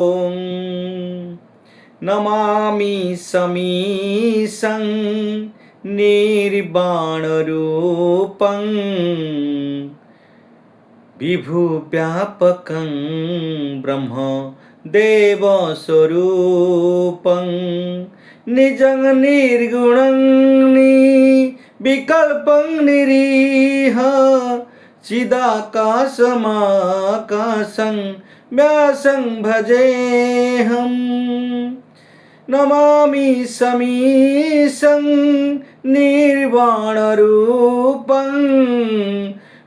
ॐ नमामि समीशं निर्वाणरूपं विभुव्यापकं ब्रह्म देवस्वरूपं निजं निर्गुणं निर्विकल्पं निरीह चिदाकाशमाकाशं व्यासं भजेऽहम् नमामि समीशं निर्वाणरूपं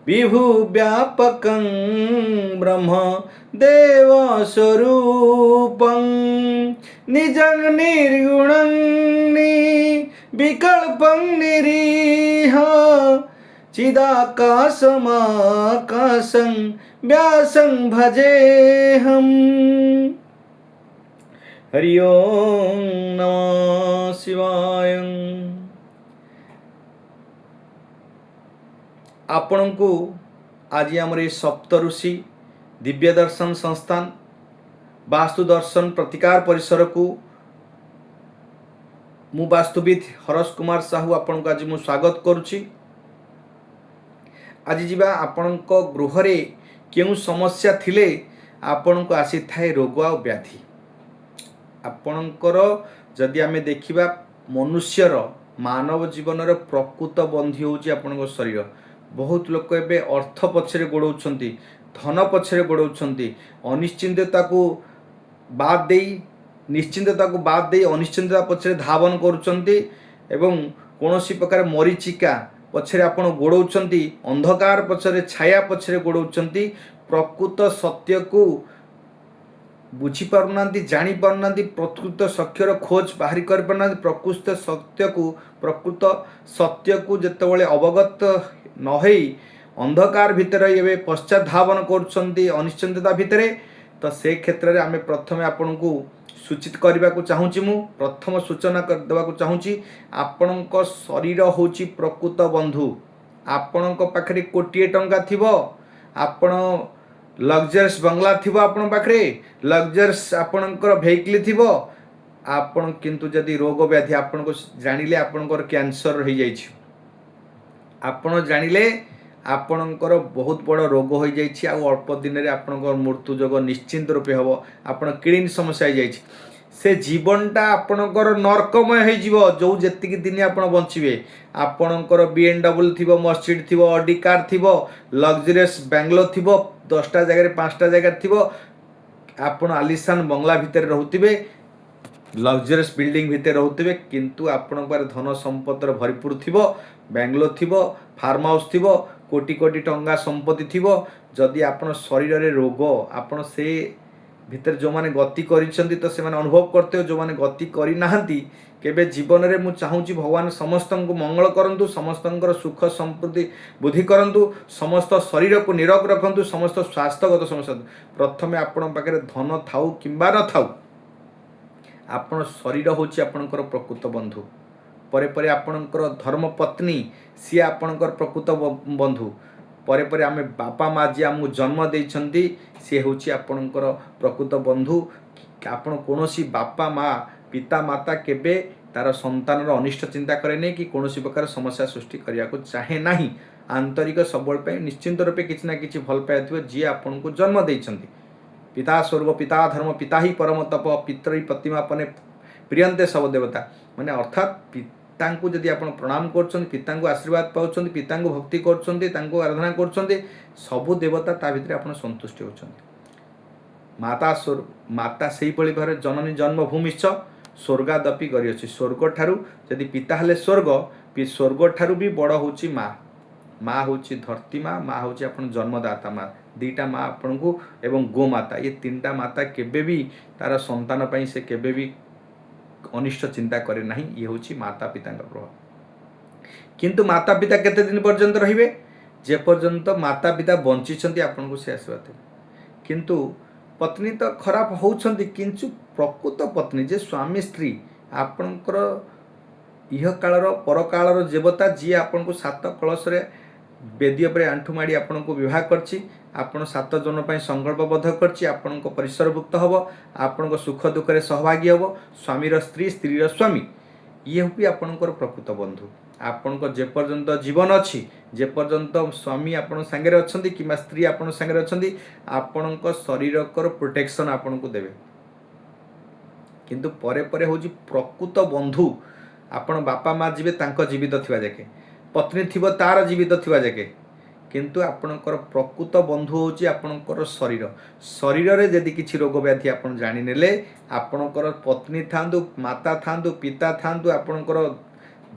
विभुव्यापकं ब्रह्म देवस्वरूपं निजं निर्गुणं निर्विकल्पं निरीह चिदाकाशमाकाशं व्यासं भजेऽहम्। हरि ओम नमः शिवाय। आपणको आज आमर ये सप्तऋषि दिव्य दर्शन संस्थान वास्तु दर्शन प्रतिकार परिसर को मु वास्तुविद हरस कुमार साहू आपनको आज मु स्वागत करुछि। आज जीवा आपणक गृह रे केउ समस्या थिले आपणको आसी थाए रोग आ व्याधि। आपणकर जदि आमे देखिबा मनुष्यर मानव जीवनर प्रकृत बंधी होउची आपणको शरीर। बहुत लोक एबे अर्थ पछरे गोडौछंती, धन पछरे गोडौछंती, अनिश्चितता को बाद देई निश्चितता को बाद देई अनिश्चितता पछरे धावन करूछंती एवं कोनोसी प्रकार मरीचिका पछरे आपण गोडौछंती, अंधकार पछरे छाया पछरे गोडौछंती। प्रकृत सत्य को बुझी पारना, जानी पारना, प्रकृत सत्यर खोज बाहरी कर पारना। प्रकृत सत्य को जितेबाला अवगत न होई अंधकार भितर ये पश्चात धावन करुछंती अनिश्चितता भितर। तो से क्षेत्र में आम प्रथम आपन को सूचित करने को चाहूँगी। मु प्रथम सूचना कर देवा को चाहूँगी। आपणक शरीर होची प्रकृत बंधु। आपणक पाखरे कोटिए टंका थिबो, आपण लग्जरियस बंगला थिबो, आपण पाखरे लग्जरियस आपणकर वेहिकल थिबो, आपण किंतु जदि रोग व्याधि आपण को जानिले आपणकर कैंसर हो जाइछि, आपण जानिले आपणकर बहुत बड़ रोग हो जाइछि, आ अल्प दिन रे आपणकर मृत्यु जोग निश्चिंत रूपे हबो। आपण किडनी समस्या हो जाइछि, से जीवनटा आपणकर नरकमय हो जिवो। जो जेतिकी दिन आपण बंचिबे आपणकर BMW थिबो, मर्सिडीज थिबो, ऑडी कार थिबो, लग्जरियस बेंगलो थिबो, 10टा जगह 5टा जगह थिबो, आपण आलिशान बंगला भितर रहउतिबे, लग्जरियस बिल्डिंग भितर रहउतिबे, किंतु आपण पर धन संपत्तर भरपूर थिबो, बेंगलो थिबो, फार्म हाउस थिबो, कोटी कोटी टंका संपत्ति थिबो। जदि आपण शरीर रे रोग आपण से भितर जो माने गति करिसेंती तो से माने अनुभव करते हो, जो माने गति करि नाहंती केबे जीवन रे मु चाहूची भगवान समस्तन को मंगल करंतु, समस्तंकर सुख समृद्धि बुद्धि करंतु, समस्त शरीर को निरोग रखंतु, समस्त स्वास्थ्यगत समस्या। प्रथमे आपण पाखरे धन थाउ किंबा न थाउ आपण शरीर होची आपणकर प्रकृत बंधु। परे परे आपणकर धर्म पत्नी सी आपणकर प्रकृत बंधु। परे परे आमे बापा माँ जी आमको जन्म देइछंती सी होची आपणकर प्रकृत बंधु। आपण कोनोसी बापा माँ पिता माता केबे तार संतानर अनिष्ट चिंता करे नहीं कि कोनोसी प्रकार समस्या सृष्टि करिया को चाहे नहीं। आंतरिक सबल पे निश्चिंत रूपे किछि ना किछि भल पाइथिबे जी आपण को जन्म देइछंती। पिता स्वर्ग पिता धर्म पिता ही परम तप पितृ प्रतिमापने प्रियंते सब देवता। माने अर्थात पिता को जदि आपण प्रणाम करछन, पिता को आशीर्वाद पाउछन, पिता को भक्ति करछन, तांको आराधना करछन, सब देवता ता भितर आपण संतुष्ट होछन। माता सेही पळी भारे जननी जन्मभूमिश्च स्वर्गादपि गरियछि। स्वर्ग ठारू जदि पिता हले स्वर्ग, स्वर्ग ठारू भी बड़ होछि माँ। माँ होछि धरती माँ, माँ होछि आपण जन्मदाता माँ। दीटा माँ आपण को एवं गो माता, ये तीनटा माता केबे भी तार संतान पई से केबे भी अनिष्ट चिंता करे नहीं। ये होछि माता पिता प्रभाव। किंतु माता पिता केते दिन पर्यंत रहिबे? जे पर्यंत माता पिता बंचिछंती आपण को से आशीर्वाद। किंतु पत्नी तो खराब होउछंती, किंतु प्रकृत पत्नी जे स्वामी स्त्री आपणकर इह कालर पर कालर देवता जी आपन को सात कलश रे बेदी पर आंठू माड़ी आपन को विवाह करछि, ଆପଣ 7 ଜଣ ପାଇଁ ସଂକଳ୍ପବଦ୍ଧ କରିଛି, ଆପଣଙ୍କ ପରିସରଭୁକ୍ତ ହେବ, ଆପଣଙ୍କ ସୁଖ ଦୁଃଖରେ ସହଭାଗୀ ହେବ, ସ୍ୱାମୀର ସ୍ତ୍ରୀ, ସ୍ତ୍ରୀର ସ୍ୱାମୀ, ଇଏ ବି ଆପଣଙ୍କର ପ୍ରକୃତ ବନ୍ଧୁ। ଆପଣଙ୍କ ଯେପର୍ଯ୍ୟନ୍ତ ଜୀବନ ଅଛି, ଯେପର୍ଯ୍ୟନ୍ତ ସ୍ୱାମୀ ଆପଣଙ୍କ ସାଙ୍ଗରେ ଅଛନ୍ତି କିମ୍ବା ସ୍ତ୍ରୀ ଆପଣଙ୍କ ସାଙ୍ଗରେ ଅଛନ୍ତି, ଆପଣଙ୍କ ଶରୀରକର ପ୍ରୋଟେକ୍ସନ୍ ଆପଣଙ୍କୁ ଦେବେ। କିନ୍ତୁ ପରେ ପରେ ହେଉଛି ପ୍ରକୃତ ବନ୍ଧୁ। ଆପଣ ବାପା ମା ଯିବେ ତାଙ୍କ ଜୀବିତ ଥିବା ଯାକେ, ପତ୍ନୀ ଥିବ ତାର ଜୀବିତ ଥିବା ଯାକେ, କିନ୍ତୁ ଆପଣଙ୍କର ପ୍ରକୃତ ବନ୍ଧୁ ହେଉଛି ଆପଣଙ୍କର ଶରୀର। ଶରୀରରେ ଯଦି କିଛି ରୋଗ ବ୍ୟାଧି ଆପଣ ଜାଣିନେଲେ, ଆପଣଙ୍କର ପତ୍ନୀ ଥାଆନ୍ତୁ, ମାତା ଥାଆନ୍ତୁ, ପିତା ଥାଆନ୍ତୁ, ଆପଣଙ୍କର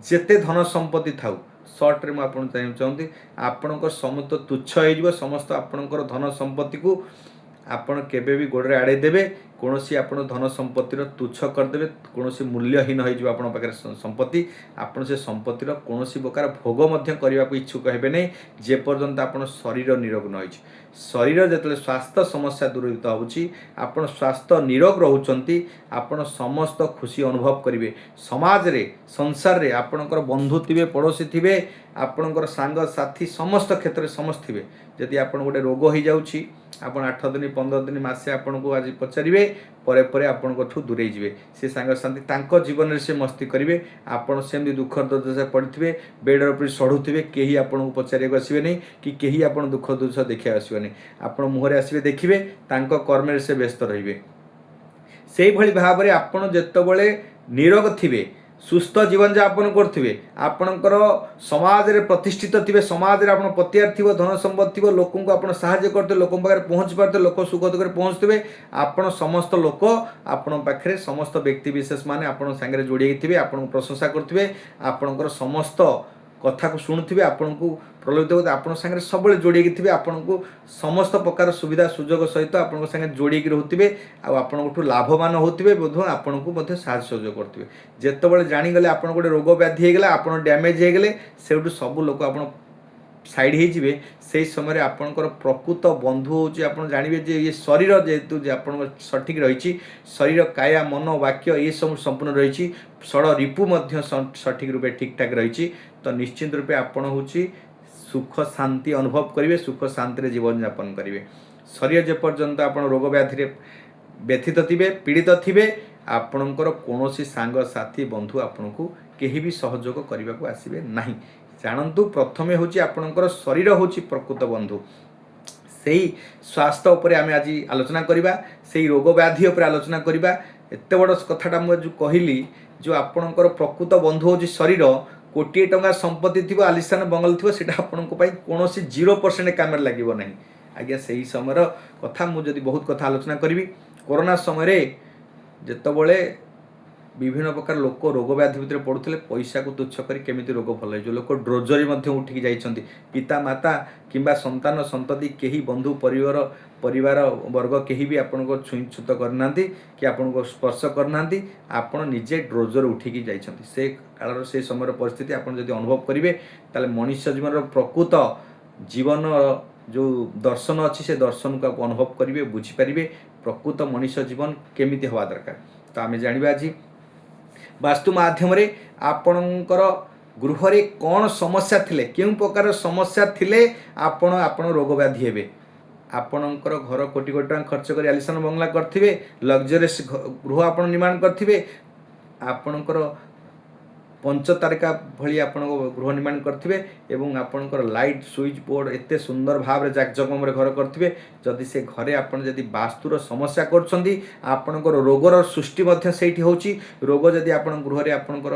ଯେତେ ଧନ ସମ୍ପତ୍ତି ଥାଉ, ସର୍ଟରେ ମୁଁ ଆପଣଙ୍କୁ ଚାହୁଁଛନ୍ତି ଆପଣଙ୍କର ସମସ୍ତ ତୁଚ୍ଛ ହେଇଯିବ। ସମସ୍ତ ଆପଣଙ୍କର ଧନ ସମ୍ପତ୍ତିକୁ ଆପଣ କେବେ ବି ଗୋଡ଼ରେ ଆଡ଼େଇ ଦେବେ, କୌଣସି ଆପଣ ଧନ ସମ୍ପତ୍ତିର ତୁଚ୍ଛ କରିଦେବେ, କୌଣସି ମୂଲ୍ୟହୀନ ହୋଇଯିବ ଆପଣଙ୍କ ପାଖରେ ସମ୍ପତ୍ତି। ଆପଣ ସେ ସମ୍ପତ୍ତିର କୌଣସି ପ୍ରକାର ଭୋଗ ମଧ୍ୟ କରିବାକୁ ଇଚ୍ଛୁକ ହେବେ ନାହିଁ ଯେପର୍ଯ୍ୟନ୍ତ ଆପଣ ଶରୀର ନିରୋଗ ନ ହୋଇଛି। ଶରୀର ଯେତେବେଳେ ସ୍ୱାସ୍ଥ୍ୟ ସମସ୍ୟା ଦୂରୀଭୂତ ହେଉଛି, ଆପଣ ସ୍ୱାସ୍ଥ୍ୟ ନିରୋଗ ରହୁଛନ୍ତି, ଆପଣ ସମସ୍ତ ଖୁସି ଅନୁଭବ କରିବେ। ସମାଜରେ, ସଂସାରରେ ଆପଣଙ୍କର ବନ୍ଧୁ ଥିବେ, ପଡ଼ୋଶୀ ଥିବେ, ଆପଣଙ୍କର ସାଙ୍ଗସାଥୀ ସମସ୍ତ କ୍ଷେତ୍ରରେ ସମସ୍ତେ ଥିବେ। ଯଦି ଆପଣ ଗୋଟେ ରୋଗ ହୋଇଯାଉଛି, ଆପଣ 8 ଦିନ, 15 ଦିନ, ମାସେ ଆପଣଙ୍କୁ ଆଜି ପଚାରିବେ, ପରେ ପରେ ଆପଣଙ୍କଠୁ ଦୂରେଇ ଯିବେ। ସେ ସାଙ୍ଗସାଥୀ ତାଙ୍କ ଜୀବନରେ ସେ ମସ୍ତି କରିବେ, ଆପଣ ସେମିତି ଦୁଃଖ ଦୁର୍ଦ୍ଦଶାରେ ପଡ଼ିଥିବେ, ବେଡ଼ର ଉପରେ ସଢ଼ୁଥିବେ, କେହି ଆପଣଙ୍କୁ ପଚାରିବାକୁ ଆସିବେ ନାହିଁ କି କେହି ଆପଣ ଦୁଃଖ ଦୁର୍ଦ୍ଦଶା ଦେଖିବାକୁ ଆସିବେ ନାହିଁ। ଆପଣ ମୁହଁରେ ଆସିବେ, ଦେଖିବେ, ତାଙ୍କ କର୍ମରେ ସେ ବ୍ୟସ୍ତ ରହିବେ। ସେଇଭଳି ଭାବରେ ଆପଣ ଯେତେବେଳେ ନିରୋଗ ଥିବେ, ସୁସ୍ଥ ଜୀବନଯାପନ କରୁଥିବେ, ଆପଣଙ୍କର ସମାଜରେ ପ୍ରତିଷ୍ଠିତ ଥିବେ, ସମାଜରେ ଆପଣ ପ୍ରତିଷ୍ଠା ଥିବ, ଧନ ସମ୍ପତ୍ତି ଥିବ, ଲୋକଙ୍କୁ ଆପଣ ସାହାଯ୍ୟ କରୁଥିବେ, ଲୋକଙ୍କ ପାଖରେ ପହଞ୍ଚି ପାରୁଥିବେ, ଲୋକ ସୁଖ ଦୁଃଖରେ ପହଞ୍ଚୁଥିବେ, ଆପଣ ସମସ୍ତ ଲୋକ ଆପଣଙ୍କ ପାଖରେ, ସମସ୍ତ ବ୍ୟକ୍ତିବିଶେଷ ମାନେ ଆପଣଙ୍କ ସାଙ୍ଗରେ ଯୋଡ଼ିକି ଥିବେ, ଆପଣଙ୍କୁ ପ୍ରଶଂସା କରୁଥିବେ, ଆପଣଙ୍କର ସମସ୍ତ କଥାକୁ ଶୁଣୁଥିବେ, ଆପଣଙ୍କୁ ପ୍ରଲୋଭିତ କରୁଥିବେ, ଆପଣଙ୍କ ସାଙ୍ଗରେ ସବୁବେଳେ ଯୋଡ଼ିକି ଥିବେ, ଆପଣଙ୍କୁ ସମସ୍ତ ପ୍ରକାର ସୁବିଧା ସୁଯୋଗ ସହିତ ଆପଣଙ୍କ ସାଙ୍ଗରେ ଯୋଡ଼ିକି ରହୁଥିବେ, ଆଉ ଆପଣଙ୍କଠୁ ଲାଭବାନ ହେଉଥିବେ, ବୋଧ ଆପଣଙ୍କୁ ମଧ୍ୟ ସାହାଯ୍ୟ ସହଯୋଗ କରୁଥିବେ। ଯେତେବେଳେ ଜାଣିଗଲେ ଆପଣ ଗୋଟେ ରୋଗ ବ୍ୟାଧି ହେଇଗଲା, ଆପଣ ଡ୍ୟାମେଜ୍ ହେଇଗଲେ, ସେଇଠୁ ସବୁ ଲୋକ ଆପଣ ସାଇଡ଼୍ ହେଇଯିବେ। ସେହି ସମୟରେ ଆପଣଙ୍କର ପ୍ରକୃତ ବନ୍ଧୁ ହେଉଛି, ଆପଣ ଜାଣିବେ ଯେ ଇଏ ଶରୀର ଯେହେତୁ ଯେ ଆପଣଙ୍କ ସଠିକ୍ ରହିଛି, ଶରୀର, କାୟା, ମନ, ବାକ୍ୟ ଏସବୁ ସମ୍ପୂର୍ଣ୍ଣ ରହିଛି, ଷଡ଼ ରିପୁ ମଧ୍ୟ ସଠିକ୍ ରୂପେ ଠିକ୍ଠାକ୍ ରହିଛି, ତ ନିଶ୍ଚିତ ରୂପେ ଆପଣ ହେଉଛି ସୁଖ ଶାନ୍ତି ଅନୁଭବ କରିବେ, ସୁଖ ଶାନ୍ତିରେ ଜୀବନଯାପନ କରିବେ। ଶରୀର ଯେପର୍ଯ୍ୟନ୍ତ ଆପଣ ରୋଗ ବ୍ୟାଧିରେ ବ୍ୟଥିତ ଥିବେ, ପୀଡ଼ିତ ଥିବେ, ଆପଣଙ୍କର କୌଣସି ସାଙ୍ଗସାଥୀ, ବନ୍ଧୁ ଆପଣଙ୍କୁ କେହି ବି ସହଯୋଗ କରିବାକୁ ଆସିବେ ନାହିଁ। ଜାଣନ୍ତୁ, ପ୍ରଥମେ ହେଉଛି ଆପଣଙ୍କର ଶରୀର ହେଉଛି ପ୍ରକୃତ ବନ୍ଧୁ। ସେଇ ସ୍ୱାସ୍ଥ୍ୟ ଉପରେ ଆମେ ଆଜି ଆଲୋଚନା କରିବା, ସେଇ ରୋଗ ବ୍ୟାଧି ଉପରେ ଆଲୋଚନା କରିବା। ଏତେ ବଡ଼ କଥାଟା ମୁଁ ଯେଉଁ କହିଲି, ଯେଉଁ ଆପଣଙ୍କର ପ୍ରକୃତ ବନ୍ଧୁ ହେଉଛି ଶରୀର, କୋଟିଏ ଟଙ୍କା ସମ୍ପତ୍ତି ଥିବ, ଆଲିଶାନ ବଙ୍ଗଲ ଥିବ, ସେଇଟା ଆପଣଙ୍କ ପାଇଁ କୌଣସି 0% କାମରେ ଲାଗିବ ନାହିଁ। ଆଜ୍ଞା, ସେହି ସମୟର କଥା ମୁଁ ଯଦି ବହୁତ କଥା ଆଲୋଚନା କରିବି। କରୋନା ସମୟରେ ଯେତେବେଳେ ବିଭିନ୍ନ ପ୍ରକାର ଲୋକ ରୋଗ ବ୍ୟାଧି ଭିତରେ ପଡ଼ୁଥିଲେ, ପଇସାକୁ ତୁଚ୍ଛ କରି କେମିତି ରୋଗ ଭଲ ହେଇଯିବ, ଲୋକ ଡ୍ରୋଜରୀ ମଧ୍ୟ ଉଠିକି ଯାଇଛନ୍ତି। ପିତା ମାତା କିମ୍ବା ସନ୍ତାନ ସନ୍ତତି କେହି, ବନ୍ଧୁ ପରିବାର ବର୍ଗ କେହି ବି ଆପଣଙ୍କ ଛୁଇଁଛୁତ କରିନାହାନ୍ତି କି ଆପଣଙ୍କୁ ସ୍ପର୍ଶ କରିନାହାନ୍ତି, ଆପଣ ନିଜେ ଡ୍ରୋଜର ଉଠିକି ଯାଇଛନ୍ତି। ସେ କାଳର ସେ ସମୟର ପରିସ୍ଥିତି ଆପଣ ଯଦି ଅନୁଭବ କରିବେ, ତାହେଲେ ମଣିଷ ଜୀବନର ପ୍ରକୃତ ଜୀବନ ଯେଉଁ ଦର୍ଶନ ଅଛି, ସେ ଦର୍ଶନକୁ ଆପଣ ଅନୁଭବ କରିବେ, ବୁଝିପାରିବେ ପ୍ରକୃତ ମଣିଷ ଜୀବନ କେମିତି ହେବା ଦରକାର। ତ ଆମେ ଜାଣିବା ଆଜି ବାସ୍ତୁ ମାଧ୍ୟମରେ ଆପଣଙ୍କର ଗୃହରେ କ'ଣ ସମସ୍ୟା ଥିଲେ, କେଉଁ ପ୍ରକାର ସମସ୍ୟା ଥିଲେ ଆପଣ ରୋଗ ବ୍ୟାଧି ହେବେ। ଆପଣଙ୍କର ଘର କୋଟି କୋଟି ଟଙ୍କା ଖର୍ଚ୍ଚ କରି ଆଲିଶାନ ବଙ୍ଗଲା କରିଥିବେ, ଲକ୍ଜରିୟସ୍ ଗୃହ ଆପଣ ନିର୍ମାଣ କରିଥିବେ, ଆପଣଙ୍କର ପଞ୍ଚତାରକା ଭଳି ଆପଣଙ୍କ ଗୃହ ନିର୍ମାଣ କରିଥିବେ ଏବଂ ଆପଣଙ୍କର ଲାଇଟ୍ ସୁଇଚ୍ ବୋର୍ଡ଼ ଏତେ ସୁନ୍ଦର ଭାବରେ ଜାକଜମକରେ ଘର କରିଥିବେ। ଯଦି ସେ ଘରେ ଆପଣ ଯଦି ବାସ୍ତୁର ସମସ୍ୟା କରୁଛନ୍ତି, ଆପଣଙ୍କର ରୋଗର ସୃଷ୍ଟି ମଧ୍ୟ ସେଇଠି ହେଉଛି। ରୋଗ ଯଦି ଆପଣଙ୍କ ଗୃହରେ ଆପଣଙ୍କର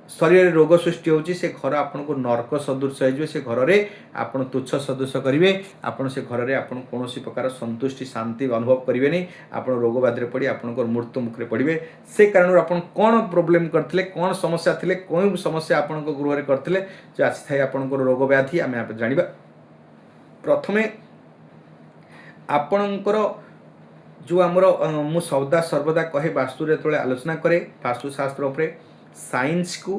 ଶରୀରରେ ରୋଗ ସୃଷ୍ଟି ହେଉଛି, ସେ ଘର ଆପଣଙ୍କୁ ନର୍କ ସଦୃଶ ହେଇଯିବ। ସେ ଘରରେ ଆପଣ ତୁଚ୍ଛ ସଦୃଶ କରିବେ, ଆପଣ ସେ ଘରରେ ଆପଣ କୌଣସି ପ୍ରକାର ସନ୍ତୁଷ୍ଟି ଶାନ୍ତି ଅନୁଭବ କରିବେନି, ଆପଣ ରୋଗ ବ୍ୟାଧିରେ ପଡ଼ି ଆପଣଙ୍କର ମୃତ୍ୟୁ ମୁଖରେ ପଡ଼ିବେ। ସେ କାରଣରୁ ଆପଣ କ'ଣ ପ୍ରୋବ୍ଲେମ୍ କରିଥିଲେ, କ'ଣ ସମସ୍ୟା ଥିଲେ, କେଉଁ ସମସ୍ୟା ଆପଣଙ୍କ ଗୃହରେ କରିଥିଲେ ଯେ ଆସିଥାଏ ଆପଣଙ୍କର ରୋଗ ବ୍ୟାଧି, ଆମେ ଜାଣିବା। ପ୍ରଥମେ ଆପଣଙ୍କର ଯେଉଁ ଆମର ମୁଁ ସର୍ବଦା କହେ, ବାସ୍ତୁରେ ଯେତେବେଳେ ଆଲୋଚନା କରେ ବାସ୍ତୁଶାସ୍ତ୍ର ଉପରେ, ସାଇନ୍ସକୁ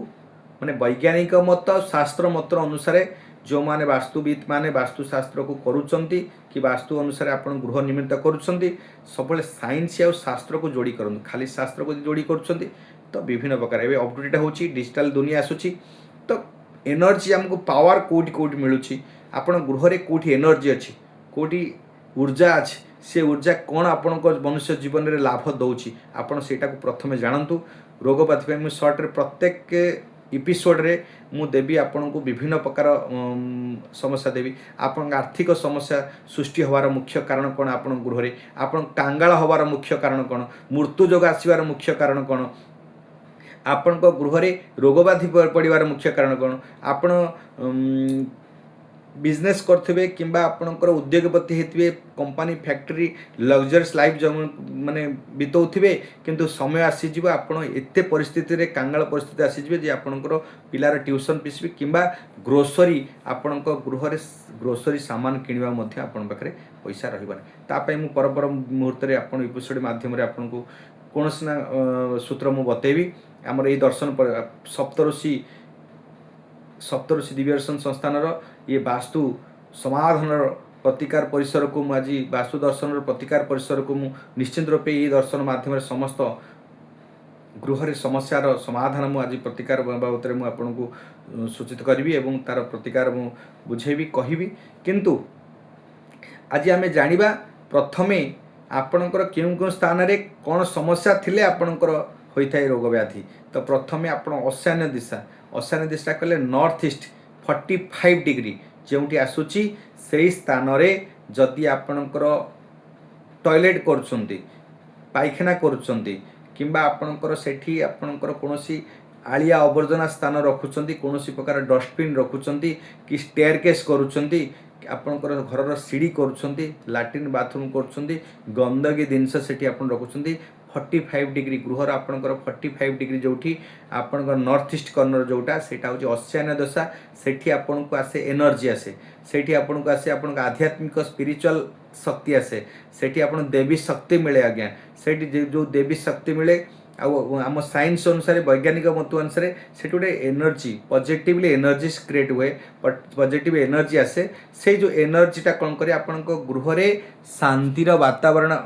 ମାନେ ବୈଜ୍ଞାନିକ ମତ, ଶାସ୍ତ୍ର ମତ ଅନୁସାରେ ଯେଉଁମାନେ ବାସ୍ତୁବିତ୍ ମାନେ ବାସ୍ତୁଶାସ୍ତ୍ରକୁ କରୁଛନ୍ତି କି ବାସ୍ତୁ ଅନୁସାରେ ଆପଣ ଗୃହ ନିର୍ମିତ କରୁଛନ୍ତି, ସବୁବେଳେ ସାଇନ୍ସ ଆଉ ଶାସ୍ତ୍ରକୁ ଯୋଡ଼ି କରନ୍ତୁ। ଖାଲି ଶାସ୍ତ୍ରକୁ ଯୋଡ଼ି କରୁଛନ୍ତି ତ ବିଭିନ୍ନ ପ୍ରକାର, ଏବେ ଅପଡେଟ୍ ହେଉଛି, ଡିଜିଟାଲ ଦୁନିଆ ଆସୁଛି, ତ ଏନର୍ଜି ଆମକୁ ପାୱାର କେଉଁଠି ମିଳୁଛି, ଆପଣ ଗୃହରେ କେଉଁଠି ଏନର୍ଜି ଅଛି, କେଉଁଠି ऊर्जा अच्छी से ऊर्जा कौन आपण मनुष्य जीवन में लाभ दौर आपड़ से प्रथम जानतु रोग बाधि मुझे सर्ट्रे प्रत्येक एपिसोड रे मु देवी आपन को विभिन्न प्रकार समस्या देवी आपन आर्थिक समस्या सृष्टि होवार मुख्य कारण कौन आपन गृह रे आपन कांगाल होवार मुख्य कारण कौन मृत्यु जोग आसवार मुख्य कारण कौन आपण गृह रे रोग बाधि पड़वार मुख्य कारण कौन आपण बिजनेस करथिबे किंबा आपणकर उद्योगपति हेतिबे कंपनी फैक्ट्री लग्जरीज लाइफ जो माने बितौथिबे किंतु समय आसी जीव आपण एते परिस्थिति रे कांगाल परिस्थिति आसी जीवे जे आपणकर पिलार ट्यूशन पिसबे किंबा ग्रोसरी आपणकर गृह रे ग्रोसरी सामान किनिबा मध्ये आपण पाखरे पैसा रहबानी ता पई मु परपर मुहूर्त रे आपण एपिसोड माध्यम रे आपण को कोनस ना सूत्र मु बतेबी हमर ए दर्शन सप्तऋषि दिव्यदर्शन संस्थान ये वास्तु समाधान प्रतिकार परिसर को आज वास्तु दर्शन प्रतिकार परिसर को निश्चित रूपे ये दर्शन माध्यम समस्त गृह समस्यार समाधान आज प्रतिकार बाबद में आपन को सूचित करी एवं तार प्रतिकार मु बुझेबी कहबी किंतु आज आम जानिबा प्रथमे आपणकर केउं स्थान रे कौन समस्या थिले आपणकर होता है रोग व्याधि तो प्रथमे आपण ईशान्य दिशा कले नॉर्थ ईस्ट 45 डिग्री जोटी आसूची से स्थान रे जदि आपणकर टॉयलेट करुछंती पायखाना करुछंती किंबा आपणकर सेठी आपणकर कोनोसी आलिया आवर्जना स्थान रखुछंती कोनोसी प्रकार डस्टबिन रखुछंती कि स्टेयरकेस करुछंती आपणकर घर सीढ़ी करुछंती लैट्रिन बाथरूम करुछंती गंदगी जिनस सेठी आपण रखुछंती 45 डिग्री गृहर आपणकर 45 डिग्री जोठी आपणकर नॉर्थ ईस्ट कॉर्नर जोटा सेटा होची ईशान्य दशा सेठी आपण को आसे एनर्जी आसे सेठी आपण को आसे आपण आध्यात्मिक स्पिरिचुअल शक्ति आसे सेठी आपण देवी शक्ति मिले आज्ञा सेठी जो देवी शक्ति मिले आम साइंस अनुसार वैज्ञानिक मत अनुसार से गोटे एनर्जी पॉजिटिवली एनर्जी क्रिएट हुए पॉजिटिव एनर्जी आसे से जो एनर्जीटा कौन करे आपण गृह रे शांतिर वातावरण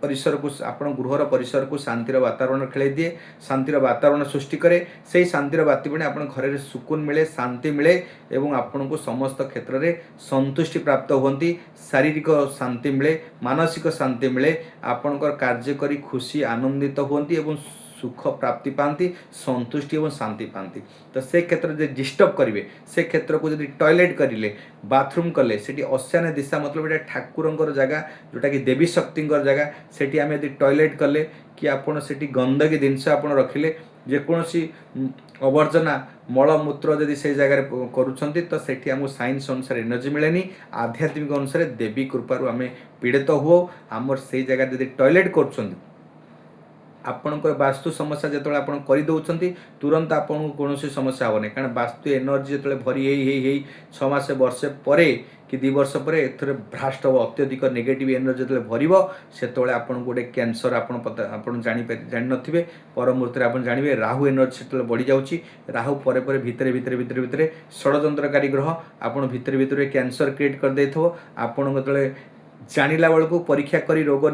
परिसर को आपण गृहर परिसर को शांतिर वातावरण खेल दिए शांतिर वातावरण सृष्टि करे से शांतिर वातावरण आपण घर सुकून मिले शांति मिले एवं आपण को समस्त क्षेत्र में संतुष्टि प्राप्त होती शारीरिक शांति मिले मानसिक शांति मिले आपणकर कार्य करी खुशी आनंदित होती एवं सुख प्राप्ति पाती संतुष्टि और शांति पाती तो से क्षेत्र जो डिस्टर्ब करेंगे से क्षेत्र को जब टॉयलेट करें बाथरूम कले से ईशान्य दिशा मतलब ये ठाकुर जगह जोटा कि देवी शक्ति जगह से आम यदि टॉयलेट कले कि आपड़ से गंदगी जिनस आप रखिले जेकोसी अवर्जना मलमूत्र जदि से जगह करुँच तो सेठी आम साइंस अनुसार एनर्जी मिलेनी आध्यात्मिक अनुसार देवी कृपार आम पीड़ित हो आमर से जगह जदि टॉयलेट कर आपणकर वास्तु समस्या जो आप करदे तुरंत आपको कौन समस्या हेनी कारण वास्तु एनर्जी जो भरी 6 मास वर्षे पर कि 2 वर्ष पर एथरे भ्रास्ट हो अत्यधिक नेगेटिव एनर्जी जो भर से आपन गोटे कैंसर आप जान नथिबे पर मुहूर्त आप जानवे राहु एनर्जी से बढ़ी जाऊँगी राहु पर भितर भितर भितर भितर षड्यंत्रकारी ग्रह आपन भितर भितर कैंसर क्रिएट कर देथो आपन जो जानिला बेलू परीक्षा करी रोग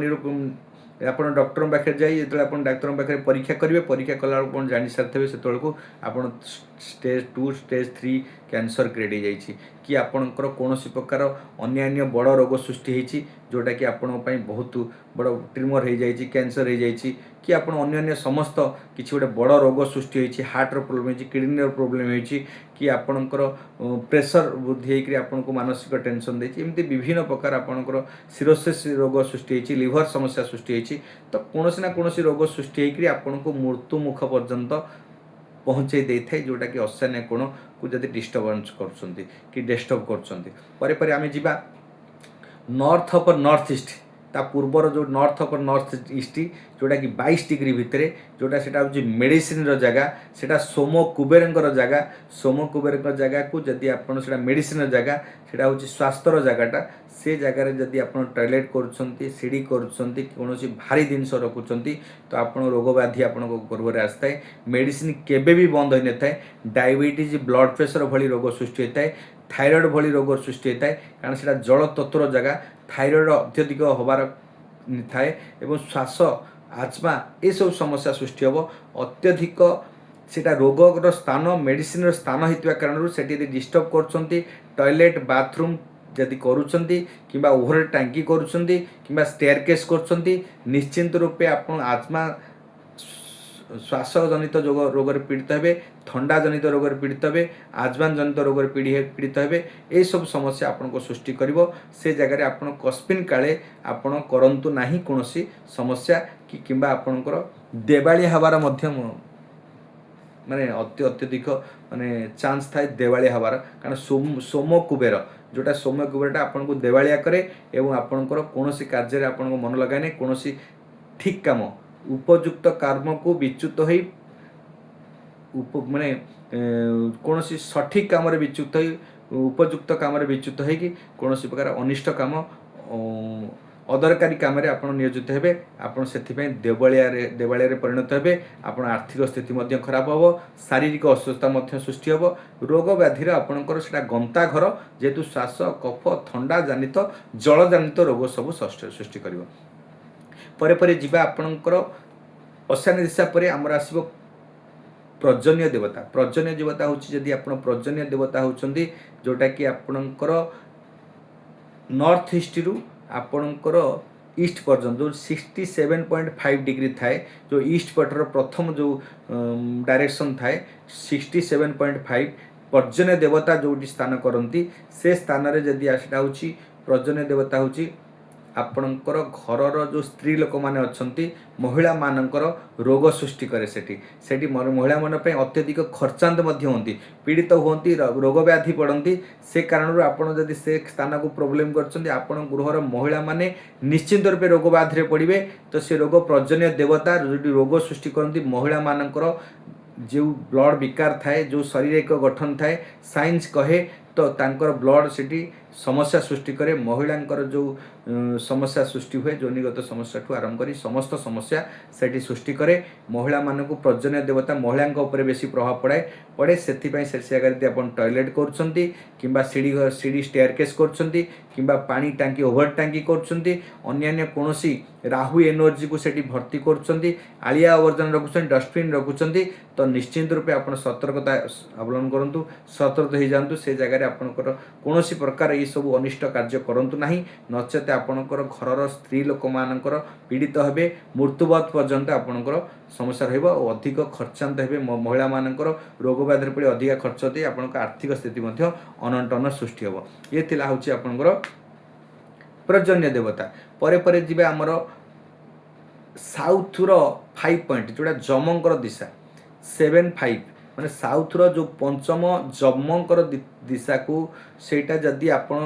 आप डॉक्टर पाखे जाइए जो डाक्तर पाखे परीक्षा करेंगे परीक्षा कला जानी सारी से आप स्टेज 2 स्टेज 3 कैंसर क्रिएट हो जाइए कि आपणकर कौन प्रकार अन्य बड़ रोग सृष्टि होती जोटा कि आपण बहुत बड़ ट्यूमर हो जाइए कैंसर हो जाइए कि आप अन्य समस्त किसी गोटे बड़ रोग सृष्टि होती हार्टर प्रोब्लेम हो किडनी प्रोब्लेम हो कि आपणकर प्रेशर वृद्धि होकर आपको मानसिक टेंशन देती एमती विभिन्न प्रकार आपणकर सिरोसिस रोग सृष्टि होती लिभर समस्या सृष्टि होती तो कौन ना कौन रोग सृष्टि होकर आपको मृत्यु मुख पर्यंत पहुँचे दे था जोटा कि ईशान्य कोण को जब डिस्टर्बांस कर डिस्टर्ब करें जावा नॉर्थ अपर नॉर्थ ईस्ट ता पूर्वर जो नॉर्थ अपर नॉर्थ ईस्ट जोटा कि 22 डिग्री भितर जोटा से मेडिसिन जगह से सोम कुबेर जगह सोम कुबेर जगह को जदि आप मेडिसिन जगह से हूँ स्वास्थ्यर जगहटा से जगार जदि आप टॉयलेट करुँच सीढ़ी करुँच कौन भारी जिनस रखुंट तो आप रोग व्याधि आप गर्भ आसता है मेडिसिन केबे भी बंद हो न था डायबिटीज ब्लड प्रेशर भली रोग सृष्टि होता है थायरॉइड भली रोग सृष्टि होता है कारण से जल तत्वर जगह थायरॉइड अत्यधिक होबार थाए एवं श्वास आत्मा ये सब समस्या सृष्टि हम अत्यधिक सेटा रोगर स्थान मेडिसिन स्थान होता कारण से डिस्टर्ब कर टॉयलेट बाथरूम जदि करूछंती किंबा ओवर टांकी करूछंती किंबा स्टेयरकेस करूछंती निश्चिंत रूपे आपण आत्मा श्वास जनित रोग पीड़ित हे थंडा जनित रोग पीड़ित हे आजमान जनित रोग पीड़ित हे ये सब समस्या आपन को सृष्टि करिवो से जगह आपन कस्मिन काले आपन करंतु नाही कोनोसी समस्या कि किंबा आपनकर देवालिया हवार मध्यम माने अत्यधिक माने चांस थाए देवालिया हवार कारण सोम कुबेर जोटा सोम कुबेरटा आपन को देवालिया करे एवं आपनकर कोनोसी कार्य रे आपन को मन लगाय नै कोनोसी ठीक काम उपयुक्त कर्म को विच्युत होई माने कोनोसी सठिक काम रे विच्युत होई उपयुक्त काम रे विच्युत होई कि कोनोसी प्रकार अनिष्ट काम अदरकारी काम रे आपण नियोजित हेबे आपण सेथिपई देवालिया रे परिणत हेबे आपण आर्थिक स्थिति मध्य खराब हबो शारीरिक अस्वस्थता मध्य सृष्टि हबो रोग व्याधि रे आपणकर सेटा गंता घर जेतु श्वास कफ थंडा जनित जल जनित रोग सब सृष्टि करिवो परे परे जीवा आपणकर अशानी दिशा परे हमर आसीबो प्रजन्य देवता होची जदि आपण प्रजन्य देवता होचंदी जोटा कि आपणकर नॉर्थ ईस्ट रु आपणकर ईस्ट पर्यंत जो 67.5 डिग्री थाए जो ईस्ट पटर प्रथम जो डायरेक्शन थाए 67.5 पर्जन्य देवता जो स्थान करती से स्थान रे जदि आसीटा होची पर्जन्य देवता होची आपणकर घरर जो स्त्री लोक माने अछंती महिला मानकर रोग सृष्टि करे सेठी महिला मन पे अत्यधिक खर्चांत मध्य होंती पीड़ित होंती रोग व्याधि पड़ती से कारण आपण जदि से स्थान को प्रोब्लेम करछंती आपण गृहर महिला माने निश्चित रूपे रोग व्याधि रे पड़िबे तो से रोग प्रजन्य देवता जो रोग सृष्टि करती महिला मानकर जो ब्लड विकार थाए जो शारीरिक गठन थाए साइंस कहे तो तांकर ब्लड सेठी समस्या सृष्टि करे महिलांकर जो समस्या सृष्टि हुए जोनिगत समस्या ठू आरंभ करी समस्त समस्या सेठी सृष्टि करे महिला मानक प्रजन्य देवता महिलांक ऊपर बेसी प्रभाव पड़े सेथिपई से जगह आपण टॉयलेट करछंती किंबा सीढ़ी स्टेयरकेस करछंती किंबा पानी टांकी ओवर टांकी करछंती अन्य कोनोसी राहु एनर्जी को सेठी भर्ती करछंती आलिया आवर्जन रखुछंती डस्टबिन रखुछंती तो निश्चित रूपे आपण सतर्कता अवलंबन करंतु सतर्क हो जांतु से जगह आपनकर कोनोसी प्रकार ये सब अनिष्ट कार्य करंतु नाही नचेत आपनकर घरर स्त्री लोक मानकर पीड़ित हेबे मृत्युवत पर्यंत आपनकर समस्या रहइबो और अधिक खर्चांत हेबे महिला मानकर रोग व्याधि पड़े अधिक खर्च दे आपनकर आर्थिक स्थिति मध्य अनटन सृष्टि हेबो ये थिला होची आपनकर प्रजन्य देवता परे परे जिबे हमर साउथ रो 5 पॉइंट जोटा जमंकर दिशा 7-5 माने साउथ रो जो पंचम जमंकर दिशा को सेटा जदि आपण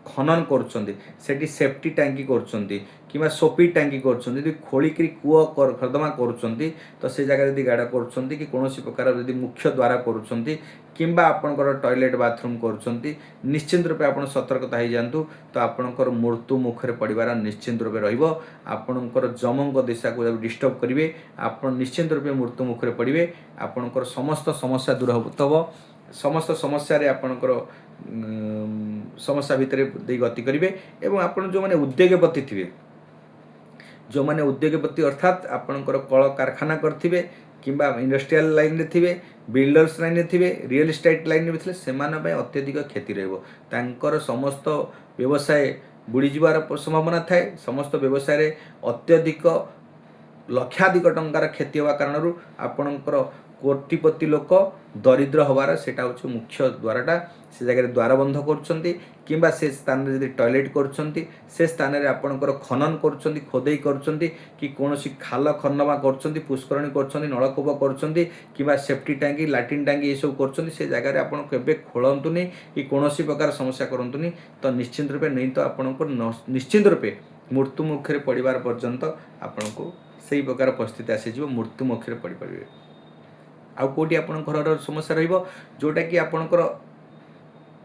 खनन करछंती सेठी सेफ्टी टैंकी करछंती किबा सोपी टैंकी करछंती यदि खोलिकरी कूଅ खर्दमा करछंती तो से जगह यदि गाड़ा करछंती कि कोनोसी प्रकार यदि मुख्य द्वारा करछंती किंबा आपनकर टॉयलेट बाथरूम करछंती निश्चित रूपे आपण सतर्कता हो जांतु तो आपनकर मृत्यु मुखरे पड़िबार निश्चित रूपे रहिबो आपनकर जमंग दिशा को जब डिस्टर्ब करिवे आपण निश्चित रूपे मृत्यु मुखरे पड़िवे आपनकर समस्त समस्या दूर होतबो समस्त समस्या रे आपनकर समस्या भितर दे गति करिवे एवं आपण जो माने उद्योगपति थिबे जो माने उद्योगपति अर्थात आपनकर कल कारखाना करथिबे किंबा इंडस्ट्रियल लाइन रे थिबे बिल्डर्स लाइन रे थिबे रियल एस्टेट लाइन रे थिले सेमान पे अत्यधिक क्षति रहबो तांकर समस्त व्यवसाय बुड़ी जिबार संभावना थाए समस्त व्यवसाय रे अत्यधिक लक्षाधिक टंकार क्षति होवा कारण आपनकर कोटिपति लोक दरिद्र हबार सेटा होछ मुख्य द्वाराटा से जगह द्वार बंध करछंती किंबा से स्थान रे टॉयलेट करछंती से स्थान रे आपनकर खनन करछंती खोदेई करछंती कि कोनोसी खाल खन्नमा करछंती पुष्करणी करछंती नळकूप करछंती किंबा सेफ्टी टैंकी लैट्रिन टैंकी ये सब करछंती से जगह रे आपन केबे खोलंतुनी कि कोनोसी प्रकार समस्या करंतुनी तो निश्चित रूपे नहीं तो आपनकर निश्चित रूपे मृत्यु मुखरे पड़िबार पर्यंत आपनको सही प्रकार परिस्थिति आसी जिवो मृत्यु मुखरे पड़ि परिबे आ कोटी आपन घरर समस्या रहिबो जोटा कि आपनकर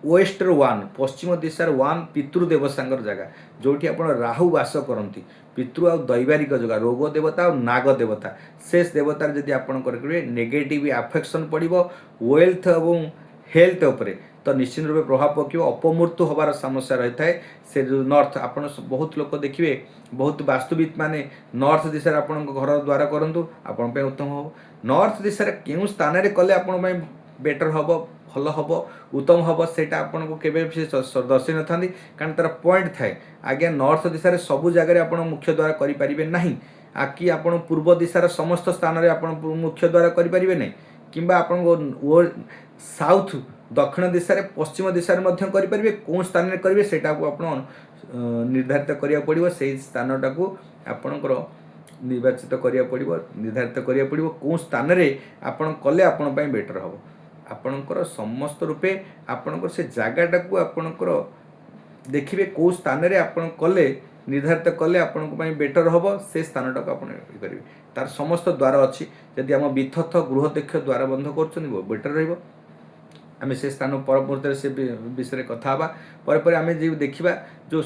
वेस्ट रो 1 पश्चिम दिशार 1 पितृ देवतांकर जगह जोठी आपण राहु वास करंती पितृ आ दैवारिक जगह रोग देवता और नाग देवता शेष देवतार जदि आपण करबे नेगेटिव अफेक्शन पड़िबो वेल्थ एवं हेल्थ ऊपर तो निश्चित रूप प्रभाव पकिबो अपमृत्यु होबार समस्या रही थाए से नॉर्थ आपण बहुत लोक देखिए बहुत वास्तुविद माने नॉर्थ दिशा आपण घर द्वारा करंतु आपण पे उत्तम हो नॉर्थ दिशा केउ स्थान रे कले आपण पे बेटर हबो भल हम उत्तम हम सेटा आपन को केबे दर्शई न था कारण तार पॉइंट थाए आज्ञा नॉर्थ दिशा सबू जगह आप मुख्य द्वार करें ना आकि आप पूर्व दिशार समस्त स्थान में आप मुख्य द्वार करें ना कि आपन साउथ दक्षिण दिशा पश्चिम दिशा करेंगे कौन स्थान में करेंगे सेटा को आप निर्धारित करिया पड़िबो से स्थानटा को आपणकर निर्वाचित करिया पड़िबो निर्धारित करिया पड़िबो कौन स्थान रे आपण कले आपण पई बेटर हबो आपणकर समस्त रूपे आपणकर से जगहटा को आपणकर देखिए कौ स्थान रे आपण कले निर्धारित कले आपण पई बेटर हबो से स्थानटा को आपण करेंगे तार समस्त द्वार अच्छी जदि आम विथथ गृह दक्ष द्वार बंध कर बेटर रहिबो आम से स्थान पर मुहूर्त से विषय कथा पर आम जो देखा जो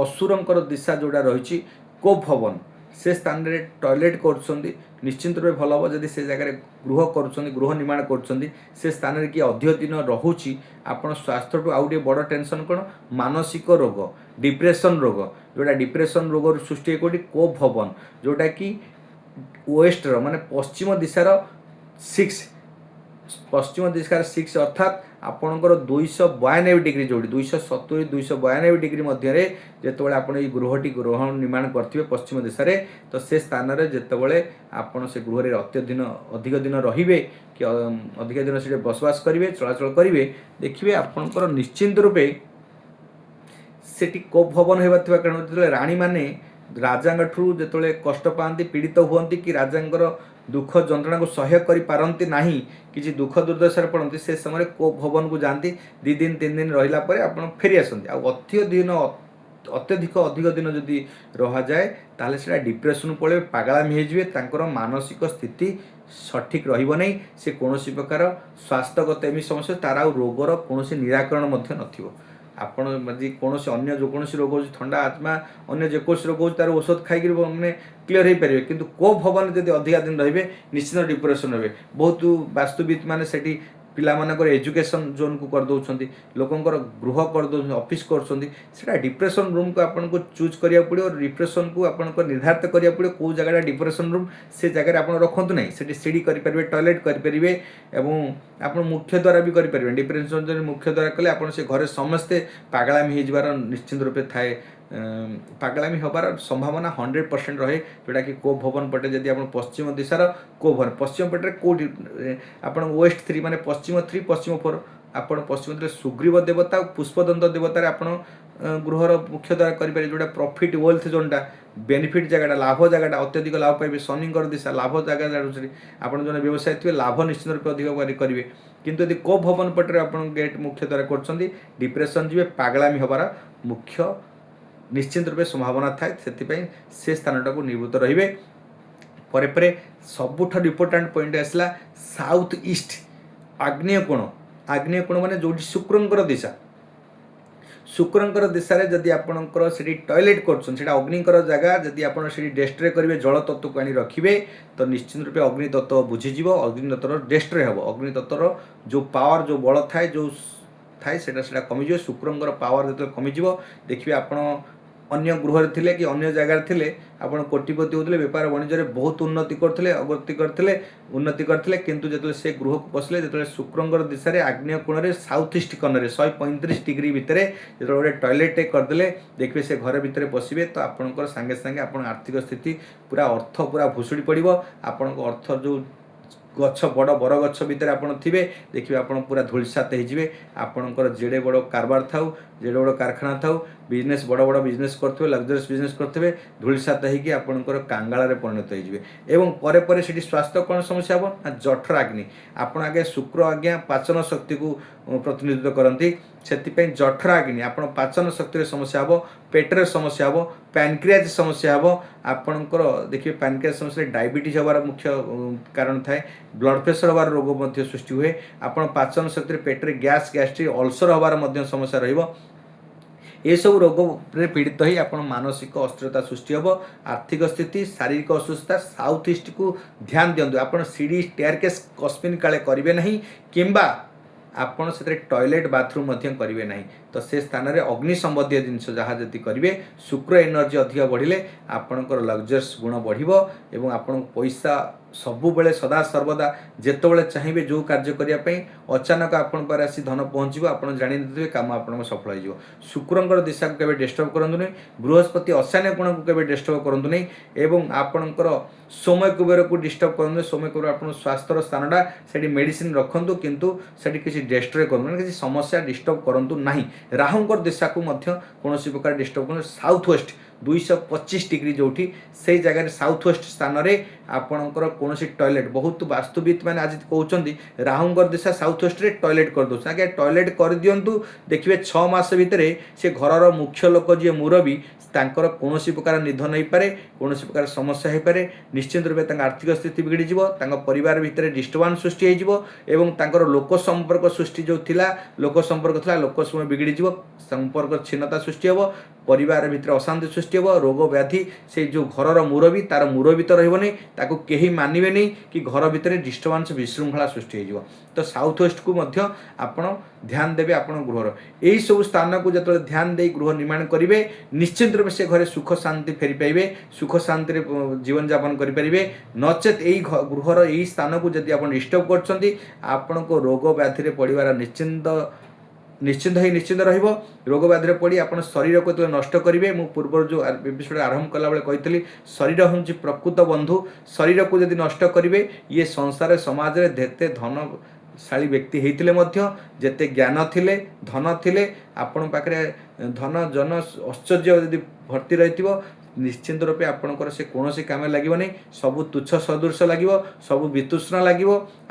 असुरंकर दिशा जोड़ा रही को भवन से स्थान रे टॉयलेट कर निश्चिंत रूप भल हम जदि से जगह गृह गृह निर्माण कर स्थान में किए अधिक दिन रोचे आप स्वास्थ्य आउ गोटे बड़ टेंशन कौन मानसिक रोग डिप्रेशन रोग जोटा डिप्रेशन रोग सृष्टि कौटी को भवन जोटा कि वेस्टर माने पश्चिम दिशार 6 पश्चिम दिशार 6 अर्थात आपणकर 292 डिग्री जोड़ी 270 292 डिग्री मध्य जितेबाला आप गृह निर्माण करेंगे पश्चिम दिशा रे तो से स्थान में जितेबाला आपड़ से गृह अधिक दिन रे कि अधिक दिन से बसवास करेंगे चलाचल करेंगे देखिए आपणकर निश्चिंत रूपे से को भवन होगा कारण जो राणी मैंने राजा जो कष्ट पाती पीड़ित हुए कि राजा दुख जंत्रणा को सह्य करती ना कि दुख दुर्दशा पड़ती से समय को भवन को जाती 2 दिन 3 दिन रहा आप फेरी आसती अत्यधिक अधिक दिन जदि रहा जाए ताले से डिप्रेशन पड़े पागलामी हो मानसिक स्थिति सठिक रही से कौन प्रकार स्वास्थ्यगत एमि समस्या तार रोगर कौन निराकरण नथिबो आपण कौन अन्य जो कौन रोग हो थंडा आत्मा अन्य जेकोसी रोग हो तार औषध खाई मैंने क्लीयर हो पारे किंतु को भवन जब अधिका दिन रे निश्चित डिप्रेशन रे बहुत वास्तुविद मैंने से पिला मानकर एजुकेशन जोन को कर दौरान लोकंर गृह कर दौरान ऑफिस कर डिप्रेशन रूम को आपन को चूज करिया पड़ो डिप्रेशन को आपन को निर्धारित करिया पड़ो कौ जगह डिप्रेशन रूम से जगह आप रखु ना से सीढ़ी करेंगे टॉयलेट करेंगे एवं आप मुख्य द्वारा भी करेंगे डिप्रेशन मुख्य द्वारा कले आप से घरे समस्ते पागलामी हो निश्चित रूपे थाए पागलामी हबार संभावना 100% रहे जोटा कि को भवन पटे जदि आप पश्चिम दिशार को भवन पश्चिम पटे कौटी आप वेस्ट 3 माने पश्चिम 3 पश्चिम 4 आप पश्चिम दिशा सुग्रीव देवता और पुष्पदंत देवतार आप गृहर मुख्य द्वारा करेंगे जोटा प्रॉफिट वेल्थ जोनटा बेनिफिट जगह लाभ जगह अत्यधिक लाभ पाइबे शनिकर दिशा लाभ जगह आप जो व्यवसाय थे लाभ निश्चित रूप अधिक करेंगे किंतु यदि को भवन पटे आप गेट मुख्य द्वारा कर डिप्रेशन जी पागलामी हबार मुख्य निश्चित रूपे संभावना थाए से स्थानटा को निवृत्त रहिबे परे सबुठ इम्पोर्टाट पॉइंट आसला साउथ ईस्ट आग्नेय कोण माने जो शुक्रंकर दिशा रे जदि आपणकर से टॉयलेट कर अग्निकर जगह जदि आप डेस्ट्रे करेंगे जल तत्व को आनी रखिए तो निश्चित रूपे अग्नि तत्व बुझीज अग्नि तत्व डेस्ट्रे हम अग्नि तत्वर जो पावर जो बल थाए जो थाए से कमिज शुक्रंकर पावर जो कमिज देखिए आप अन्य गृह थे कि अन्य जगार थे आप कोटिपति होते बेपार वाणिज्य बहुत उन्नति करते उन्नति करते किंतु जो से गृह को पशिले जो शुक्रंकर दिशा रे आग्नेय कोण में साउथ ईस्ट कर्नर 135 डिग्री भितर जो गोटे टॉयलेट करदे देखिए से घर भितर पशिबे तो आपंकर सांगे सांगे आप आर्थिक स्थिति पूरा अर्थ पूरा भुसुड़ी पड़ो आपण अर्थ जो गछ बड़ बर गछ भितर आप थे देखिए आप पूरा धूलसात हो आपणकर जेड़े बड़ कारबार था जेड़े बड़ कारखाना था बिजनेस बड़ बड़ बिजनेस करते लग्जरीस बिजनेस करते धूलसात होगी आपणकर कांगाल परिणत हो परे परे से स्वास्थ्य कौन समस्या हम ना जठर अग्नि आप आगे शुक्र आज्ञा पाचन शक्ति को प्रतिनिधित्व करती से जठर अग्नि आप पाचन शक्ति समस्या हम पेटर समस्या हम पैनक्रियाज समस्या हम आपणकर देखिए पैनक्रियाज समस्या डायबिटीज हबार मुख्य कारण थाए ब्लड प्रेशर हबार रोग सृष्टि हुए आप पाचन शक्ति पेटर गैस गैस्ट्रिक अल्सर हबार समस्या रहिबो ये सब रोग पीड़ित ही आप मानसिक अस्थिरता सृष्टि हम आर्थिक स्थिति शारीरिक असुस्थता साउथ ईस्ट को ध्यान दिंतु आप सीढ़ी स्टेयरकेस कस्मिन काले करेंगे ना कि आपड़ से टॉयलेट बाथरूम करेंगे ना तो से स्थान में अग्नि संबंधी जिनस जहाँ जदि करेंगे शुक्र एनर्जी अधिक बढ़िले आपणकर लग्जरियस गुण बढ़िबो एवं आपण पैसा सबुबले सदा सर्वदा जेतबले चाहिए जो कार्य करने अचानक आपण पर आसी धन पहुँचो आप जानी नथिबे काम आपन सफल हो शुक्रंकर दिशा को केबे डिस्टर्ब करंतु नहीं बृहस्पति अशान्य गुण को केबे डिस्टर्ब करंतु नहीं एवं आपणकर समय कुबेर को डिस्टर्ब करंतु समय कुबेर आपण स्वास्थ्य स्थानटा सेठी मेडिसिन रखंतु किंतु सेठी किसी डिस्ट्रॉय करंतु किसी समस्या डिस्टर्ब करंतु नहीं राहुंकर दिशा को मध्य कोनोसी प्रकार डिस्टर्ब करंतु साउथ वेस्ट 225 डिग्री जो से जगह साउथ वेस्ट स्थान में आपणकर कौन टॉयलेट बहुत वास्तुविद मैंने आज कहते राहुंगर दिशा साउथ वेस्ट रे टॉयलेट कर दो आगे टॉयलेट कर दिंतु देखिए 6 मास भितर से घर मुख्य लोक जी मुरबी तांकर कौन प्रकार निधन हो पारे कौन प्रकार समस्या हो पारे निश्चित रूपे आर्थिक स्थिति बिगड़ी परिवार भितर डिस्टर्बांस सृष्टि हो लोक संपर्क सृष्टि जो थिला लोक संपर्क था लोक समय बिगड़ी संपर्क छिन्नता सृष्टि हो परिवार भितर अशांति सृष्टि हो रोग व्याधि से जो घर मुरबी तार मुरबी तो रही ताकू कहीं मानवे नहीं कि घर भितर डिस्टर्बांस विशृंखला सृष्टि हो तो साउथ वेस्ट को मध्य आपण ध्यान देवे आपण गृहर यही सब स्थान को जो ध्यान दे गृह निर्माण करेंगे निश्चित रूप से घरे सुख शांति फेरी पाइबे सुख शांति जीवन यापन करेंगे नचेत यही गृहर यही स्थान को जब आप डिस्टर्ब कर रोग व्याधि पड़ार निश्चिंत रहिबो रोग व्याधि पड़ी आप शरीर को तो नष्ट करेंगे मु पूर्व जो एपिसोड आरंभ कला बेले कही शरीर हूँ प्रकृत बंधु शरीर को जब नष्ट करेंगे ये संसार समाज में जेते धनशाली व्यक्ति होते जेते ज्ञान थिले धन थिले आपण पाखे धन जन ऐश्वर्य यदि भर्ती रही निश्चिंत रूपे आपणकर से कौन काम लगे सबू तुच्छ सदृश लगे सबू वितृष्णा लगे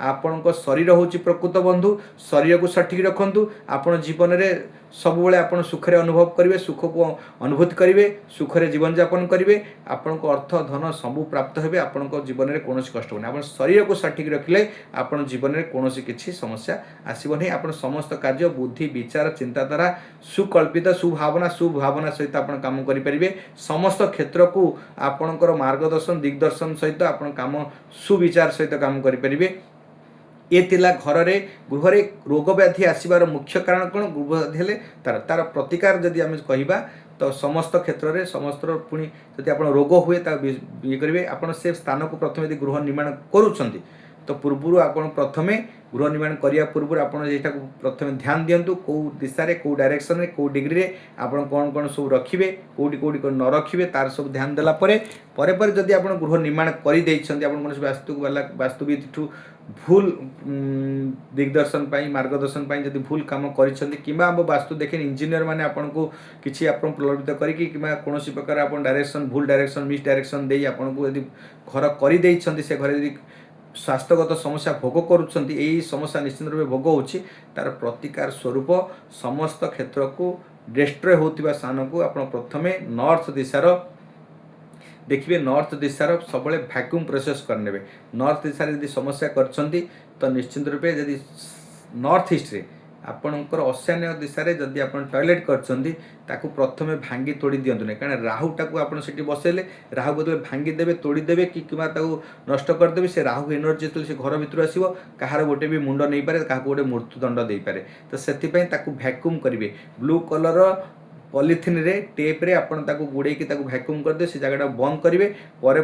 आपण शरीर हूँ प्रकृत बंधु शरीर को सठिक रखु आपण जीवन में सबुबले आप सुखरे अनुभव करेंगे सुख को अनुभूति करेंगे सुखरे जीवन यापन करेंगे आपण अर्थ धन सबू प्राप्त हे आपण जीवन में कौन कष्ट होनी आप शरीर को सठिक रखिले आप जीवन में कौन किसी समस्या आसब नहीं आप समस्त कार्य बुद्धि विचार चिंताधारा सुकल्पित सुभावना सहित आप कम करेंगे समस्त क्षेत्र को आपणकर मार्गदर्शन दिग्दर्शन सहित आप कम सुविचार सहित काम करेंगे ये थिला घर रे गृह रोग व्याधि आसबार मुख्य कारण कौन गृह व्याधि हेले तार प्रतिकार जदि आम कहवा तो समस्त क्षेत्र में समस्त पुणी जब आप रोग हुए ये करेंगे आप से स्थान को प्रथम यदि गृह निर्माण करुँच तो पूर्व आप प्रथमे गृह निर्माण करने पूर्व आप प्रथम ध्यान दिंतु कौ दिशा रे कौ डायरेक्शन में कौ डिग्री रे आप कौन कौन सब रखिए कौटी कौटी न रखिए तार सब ध्यान देला परे जदि आप गृह निर्माण कर वास्तुविद ठू भूल दिग्दर्शन मार्गदर्शन जदि भूल कम कर वास्तु देखे इंजीनियर मैंने आपन को किसी आप प्रलोभित करी कौन प्रकार आप डायरेक्शन भूल डायरेक्शन मिस डायरेक्शन दे आपन को यदि घर कर से घर यदि स्वास्थ्यगत समस्या भोग करुँच यही समस्या निश्चित रूप भोग होची तार प्रतिकार स्वरूप समस्त क्षेत्र को डिस्ट्रॉय होतिबा स्थान को आप प्रथमे नॉर्थ दिशार देखिए नॉर्थ दिशार सब वैक्यूम प्रोसेस करने नॉर्थ दिशा यदि समस्या करछंती तो निश्चित रूपे यदि नॉर्थ ईस्ट रे आपणकर अशान्य दिशा रे जदि आप टॉयलेट करछंती ताकू प्रथमे भांगी तोड़ी दिंतु नहीं कारण राहुटा को आप बसैले राहु बदले भांगी देवे तोड़ी देवे कि नष्ट करदेवे से राहु एनर्जी से घर भर आसो कहार गोटे भी मुंड नहीं पारे क्या गोटे मृत्युदंड दे पारे तो से वैक्यूम करेंगे ब्लू कलर पॉलिथिन रे टेप रे आपण ताकू गुड़े की वैक्यूम कर दे से जगह बंद करेंगे पर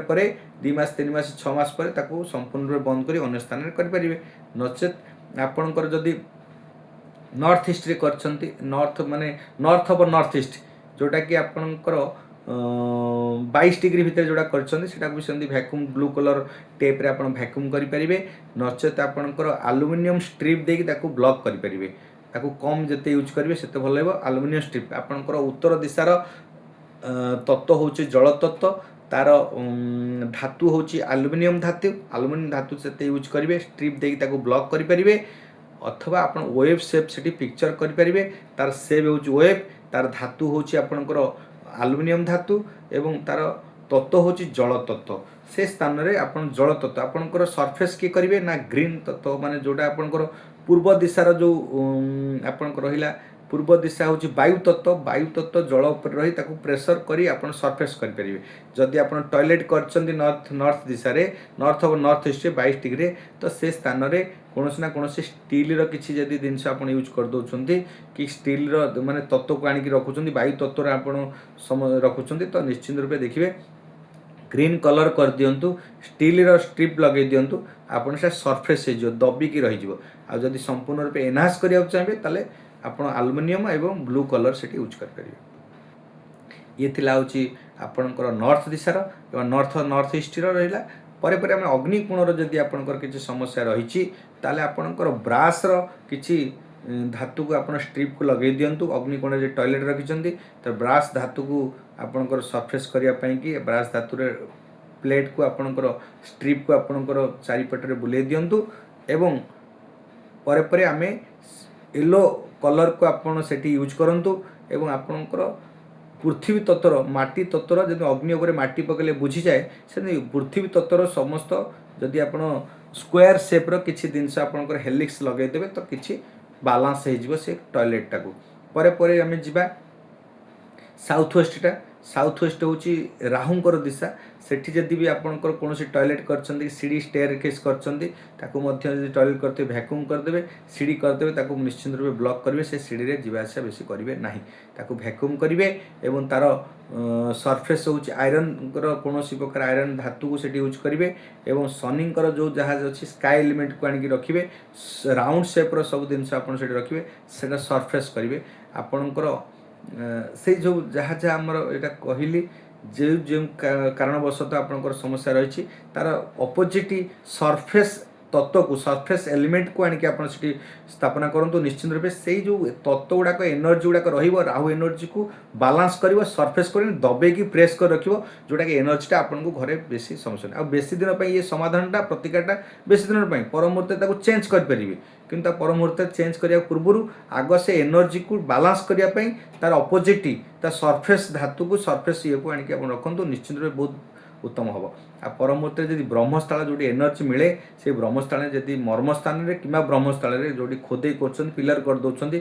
2 मास 3 मास 6 मास पर ताकू संपूर्ण रूप बंद करी अन्य स्थान करेंगे नचेत आपणकर जदि नॉर्थ ईस्ट रे करछंती नॉर्थ माने नॉर्थ ऑफ नॉर्थ ईस्ट जोटा कि आपणकर 22 डिग्री भितर जोड़ा करछंती सेटा भी सेंदी वैक्यूम ब्लू कलर टेप रे आपण वैक्यूम करि परिबे नचेत आपणकर एल्युमिनियम स्ट्रिप देकी ताकू ब्लॉक करि परिबे ताकू कम जते यूज करेंगे सेते भल लगो एल्युमिनियम स्ट्रिप आपणकर उत्तर दिशार तत्व होची जल तत्व तार धातु होची एल्युमिनियम धातु से यूज करेंगे स्ट्रिप देकी ताकू ब्लॉक करि परिबे अथवा आप वेब सेप से पिक्चर करेंगे तार सेप हूँ वेब तार धातु हूँ आपणकर एल्युमिनियम धातु एवं तार तत्व हूँ जल तत्व से स्थान में आप जल तत्व आपणकर सरफेस किए करेंगे ना ग्रीन तत्व माने जोटा आपणकर पूर्व दिशार जो आपणकर रहिला पूर्व दिशा हूँ वायु तत्व जल उपर रही ताकू प्रेशर करी आप सरफेस करेंगे जदि आप टॉयलेट कर नॉर्थ दिशा रे north of north east 22 degree तो से स्थान में କୌଣସି ନା କୌଣସି ଷ୍ଟିଲ୍ର କିଛି ଯଦି ଜିନିଷ ଆପଣ ୟୁଜ୍ କରିଦେଉଛନ୍ତି କି ଷ୍ଟିଲ୍ର ମାନେ ତତ୍ତ୍ୱକୁ ଆଣିକି ରଖୁଛନ୍ତି, ବାୟୁ ତତ୍ତ୍ୱରେ ଆପଣ ରଖୁଛନ୍ତି, ତ ନିଶ୍ଚିନ୍ତ ରୂପେ ଦେଖିବେ ଗ୍ରୀନ୍ କଲର୍ କରିଦିଅନ୍ତୁ, ଷ୍ଟିଲ୍ର ଷ୍ଟ୍ରିପ୍ ଲଗାଇ ଦିଅନ୍ତୁ, ଆପଣ ସେଟା ସର୍ଫେସ୍ ହେଇଯିବ, ଦବିକି ରହିଯିବ। ଆଉ ଯଦି ସମ୍ପୂର୍ଣ୍ଣ ରୂପେ ଏନହାନ୍ସ କରିବାକୁ ଚାହିଁବେ ତାହେଲେ ଆପଣ ଆଲୁମିନିୟମ୍ ଏବଂ ବ୍ଲୁ କଲର୍ ସେଠି ୟୁଜ୍ କରିପାରିବେ। ଇଏ ଥିଲା ହେଉଛି ଆପଣଙ୍କର ନର୍ଥ ଦିଶାର ଏବଂ ନର୍ଥ ଇଷ୍ଟର ରହିଲା। ପରେ ପରେ ଆମେ ଅଗ୍ନିକୋଣର ଯଦି ଆପଣଙ୍କର କିଛି ସମସ୍ୟା ରହିଛି ତାହେଲେ ଆପଣଙ୍କର ବ୍ରାସ୍ର କିଛି ଧାତୁକୁ ଆପଣ ଷ୍ଟ୍ରିପ୍କୁ ଲଗାଇ ଦିଅନ୍ତୁ। ଅଗ୍ନିକୋଣରେ ଯେ ଟଏଲେଟ୍ ରଖିଛନ୍ତି ତ ବ୍ରାସ୍ ଧାତୁକୁ ଆପଣଙ୍କର ସର୍ଫେସ୍ କରିବା ପାଇଁକି ବ୍ରାସ୍ ଧାତୁରେ ପ୍ଲେଟ୍କୁ ଆପଣଙ୍କର ଷ୍ଟ୍ରିପ୍କୁ ଆପଣଙ୍କର ଚାରିପଟରେ ବୁଲେଇ ଦିଅନ୍ତୁ ଏବଂ ପରେ ପରେ ଆମେ ୟେଲୋ କଲର୍କୁ ଆପଣ ସେଠି ୟୁଜ୍ କରନ୍ତୁ ଏବଂ ଆପଣଙ୍କର ପୃଥିବୀ ତତ୍ତ୍ୱର ମାଟି ତତ୍ତ୍ୱର ଯଦି ଅଗ୍ନି ଉପରେ ମାଟି ପକାଇଲେ ବୁଝିଯାଏ, ସେମିତି ପୃଥିବୀ ତତ୍ତ୍ୱର ସମସ୍ତ ଯଦି ଆପଣ ସ୍କୋୟାର ସେପ୍ର କିଛି ଜିନିଷ ଆପଣଙ୍କର ହେଲିକ୍ସ ଲଗାଇଦେବେ ତ କିଛି ବାଲାନ୍ସ ହେଇଯିବ ସେ ଟଏଲେଟ୍ଟାକୁ। ପରେ ପରେ ଆମେ ଯିବା ସାଉଥ୍ ୱେଷ୍ଟଟା। ସାଉଥ୍ ୱେଷ୍ଟ ହେଉଛି ରାହୁଙ୍କର ଦିଶା। ସେଠି ଯଦି ବି ଆପଣଙ୍କର କୌଣସି ଟଏଲେଟ୍ କରିଛନ୍ତି, ସିଡ଼ି ଷ୍ଟେୟାର କେସ୍ କରିଛନ୍ତି, ତାକୁ ମଧ୍ୟ ଯଦି ଟଏଲେଟ୍ କରିଥିବେ ଭ୍ୟାକ୍ୟୁମ୍ କରିଦେବେ, ସିଡ଼ି କରିଦେବେ, ତାକୁ ନିଶ୍ଚିନ୍ତ ରୂପେ ବ୍ଲକ୍ କରିବେ, ସେ ସିଡ଼ିରେ ଯିବା ଆସିବା ବେଶୀ କରିବେ ନାହିଁ, ତାକୁ ଭ୍ୟାକ୍ୟୁମ୍ କରିବେ ଏବଂ ତା'ର ସର୍ଫେସ୍ ହେଉଛି ଆଇରନ୍ଙ୍କର କୌଣସି ପ୍ରକାର ଆଇରନ୍ ଧାତୁକୁ ସେଠି ୟୁଜ୍ କରିବେ ଏବଂ ଶନିଙ୍କର ଯେଉଁ ଜାହାଜ ଅଛି ସ୍କାଏ ଏଲିମେଣ୍ଟକୁ ଆଣିକି ରଖିବେ, ରାଉଣ୍ଡ ସେପ୍ର ସବୁ ଜିନିଷ ଆପଣ ସେଠି ରଖିବେ, ସେଇଟା ସର୍ଫେସ୍ କରିବେ। ଆପଣଙ୍କର ସେଇ ଯେଉଁ ଯାହା ଯାହା ଆମର ଏଇଟା କହିଲି ଯେଉଁ କାରଣବଶତଃ ଆପଣଙ୍କର ସମସ୍ୟା ରହିଛି ତା'ର ଅପୋଜିଟ୍ ସର୍ଫେସ୍ ତତ୍ତ୍ୱକୁ ସର୍ଫେସ୍ ଏଲିମେଣ୍ଟକୁ ଆଣିକି ଆପଣ ସେଠି ସ୍ଥାପନା କରନ୍ତୁ। ନିଶ୍ଚିନ୍ତ ରୂପେ ସେଇ ଯେଉଁ ତତ୍ତ୍ୱ ଗୁଡ଼ାକ ଏନର୍ଜି ଗୁଡ଼ାକ ରହିବ ରାହୁ ଏନର୍ଜିକୁ ବାଲାନ୍ସ କରିବ, ସର୍ଫେସ୍ କରି ଦବେଇକି ପ୍ରେସ୍ କରି ରଖିବ, ଯେଉଁଟାକି ଏନର୍ଜିଟା ଆପଣଙ୍କୁ ଘରେ ବେଶୀ ସମସ୍ୟା ନାହିଁ। ଆଉ ବେଶୀ ଦିନ ପାଇଁ ଏ ସମାଧାନଟା ପ୍ରତିକାରଟା ବେଶୀ ଦିନ ପାଇଁ ପର ମୁହୂର୍ତ୍ତରେ ତାକୁ ଚେଞ୍ଜ କରିପାରିବେ, କିନ୍ତୁ ତା ପର ମୁହୂର୍ତ୍ତରେ ଚେଞ୍ଜ କରିବା ପୂର୍ବରୁ ଆଗ ସେ ଏନର୍ଜିକୁ ବାଲାନ୍ସ କରିବା ପାଇଁ ତାର ଅପୋଜିଟ୍ ତା ସର୍ଫେସ୍ ଧାତୁକୁ ସର୍ଫେସ୍ ଇଏକୁ ଆଣିକି ଆପଣ ରଖନ୍ତୁ, ନିଶ୍ଚିନ୍ତ ରୂପେ ବହୁତ ଉତ୍ତମ ହେବ। ଆଉ ପର ମୁହୂର୍ତ୍ତରେ ଯଦି ବ୍ରହ୍ମସ୍ଥଳ ଯେଉଁଠି ଏନର୍ଜି ମିଳେ ସେଇ ବ୍ରହ୍ମସ୍ଥଳରେ ଯଦି ମର୍ମସ୍ଥାନରେ କିମ୍ବା ବ୍ରହ୍ମସ୍ଥଳରେ ଯେଉଁଠି ଖୋଦେଇ କରୁଛନ୍ତି ପିଲର କରିଦେଉଛନ୍ତି,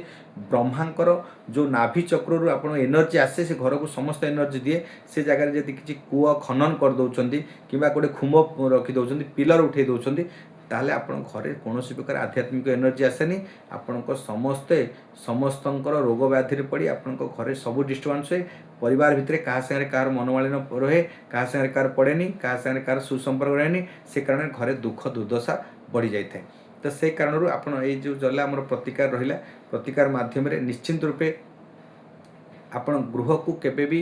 ବ୍ରହ୍ମାଙ୍କର ଯେଉଁ ନାଭି ଚକ୍ରରୁ ଆପଣ ଏନର୍ଜି ଆସେ ସେ ଘରକୁ ସମସ୍ତ ଏନର୍ଜି ଦିଏ, ସେ ଜାଗାରେ ଯଦି କିଛି କୂଅ ଖନନ କରିଦେଉଛନ୍ତି କିମ୍ବା ଗୋଟେ ଖୁମ୍ବ ରଖିଦେଉଛନ୍ତି, ପିଲର ଉଠାଇ ଦେଉଛନ୍ତି, ତାହେଲେ ଆପଣଙ୍କ ଘରେ କୌଣସି ପ୍ରକାର ଆଧ୍ୟାତ୍ମିକ ଏନର୍ଜି ଆସେନି। ଆପଣଙ୍କ ସମସ୍ତଙ୍କର ରୋଗ ବ୍ୟାଧିରେ ପଡ଼ି ଆପଣଙ୍କ ଘରେ ସବୁ ଡିଷ୍ଟର୍ବାନ୍ସ ହୁଏ। ପରିବାର ଭିତରେ କାହା ସାଙ୍ଗରେ କାହାର ମନୋମାଳିନ୍ୟ ରହେ, କାହା ସାଙ୍ଗରେ କାହାର ପଡ଼େନି, କାହା ସାଙ୍ଗରେ କାହାର ସୁସମ୍ପର୍କ ରହେନି, ସେ କାରଣରେ ଘରେ ଦୁଃଖ ଦୁର୍ଦଶା ବଢ଼ିଯାଇଥାଏ। ତ ସେଇ କାରଣରୁ ଆପଣ ଏଇ ଯେଉଁ ରହିଲା ଆମର ପ୍ରତିକାର ରହିଲା, ପ୍ରତିକାର ମାଧ୍ୟମରେ ନିଶ୍ଚିନ୍ତ ରୂପେ ଆପଣ ଗୃହକୁ କେବେ ବି